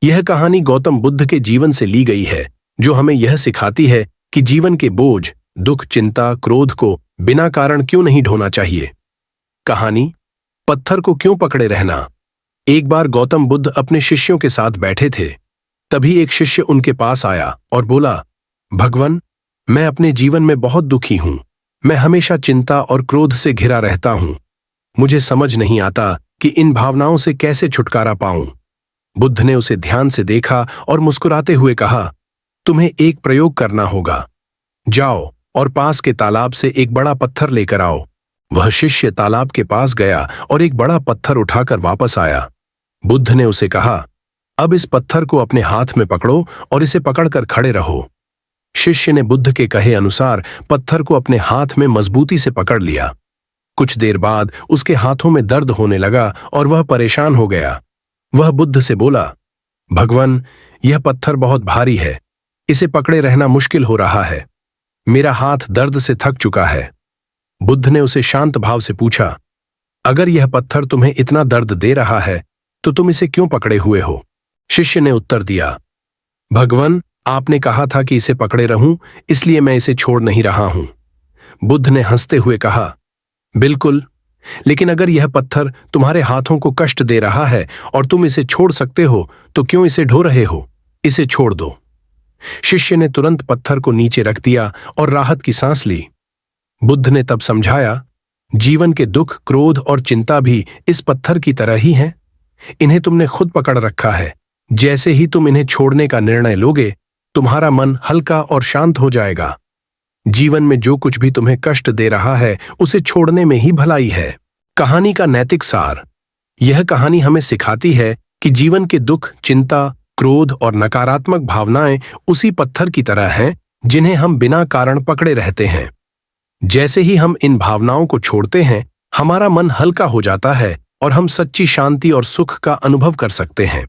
यह कहानी गौतम बुद्ध के जीवन से ली गई है, जो हमें यह सिखाती है कि जीवन के बोझ, दुख, चिंता, क्रोध को बिना कारण क्यों नहीं ढोना चाहिए। कहानी पत्थर को क्यों पकड़े रहना। एक बार गौतम बुद्ध अपने शिष्यों के साथ बैठे थे। तभी एक शिष्य उनके पास आया और बोला, भगवान, मैं अपने जीवन में बहुत दुखी हूं। मैं हमेशा चिंता और क्रोध से घिरा रहता हूं। मुझे समझ नहीं आता कि इन भावनाओं से कैसे छुटकारा पाऊं। बुद्ध ने उसे ध्यान से देखा और मुस्कुराते हुए कहा, तुम्हें एक प्रयोग करना होगा। जाओ और पास के तालाब से एक बड़ा पत्थर लेकर आओ। वह शिष्य तालाब के पास गया और एक बड़ा पत्थर उठाकर वापस आया। बुद्ध ने उसे कहा, अब इस पत्थर को अपने हाथ में पकड़ो और इसे पकड़कर खड़े रहो। शिष्य ने बुद्ध के कहे अनुसार पत्थर को अपने हाथ में मजबूती से पकड़ लिया। कुछ देर बाद उसके हाथों में दर्द होने लगा और वह परेशान हो गया। वह बुद्ध से बोला, भगवान, यह पत्थर बहुत भारी है। इसे पकड़े रहना मुश्किल हो रहा है। मेरा हाथ दर्द से थक चुका है। बुद्ध ने उसे शांत भाव से पूछा, अगर यह पत्थर तुम्हें इतना दर्द दे रहा है तो तुम इसे क्यों पकड़े हुए हो। शिष्य ने उत्तर दिया, भगवान, आपने कहा था कि इसे पकड़े रहूं, इसलिए मैं इसे छोड़ नहीं रहा हूं। बुद्ध ने हंसते हुए कहा, बिल्कुल, लेकिन अगर यह पत्थर तुम्हारे हाथों को कष्ट दे रहा है और तुम इसे छोड़ सकते हो तो क्यों इसे ढो रहे हो। इसे छोड़ दो। शिष्य ने तुरंत पत्थर को नीचे रख दिया और राहत की सांस ली। बुद्ध ने तब समझाया, जीवन के दुख, क्रोध और चिंता भी इस पत्थर की तरह ही हैं। इन्हें तुमने खुद पकड़ रखा है। जैसे ही तुम इन्हें छोड़ने का निर्णय लोगे, तुम्हारा मन हल्का और शांत हो जाएगा। जीवन में जो कुछ भी तुम्हें कष्ट दे रहा है, उसे छोड़ने में ही भलाई है। कहानी का नैतिक सार। यह कहानी हमें सिखाती है कि जीवन के दुख, चिंता, क्रोध और नकारात्मक भावनाएं उसी पत्थर की तरह हैं जिन्हें हम बिना कारण पकड़े रहते हैं। जैसे ही हम इन भावनाओं को छोड़ते हैं, हमारा मन हल्का हो जाता है और हम सच्ची शांति और सुख का अनुभव कर सकते हैं।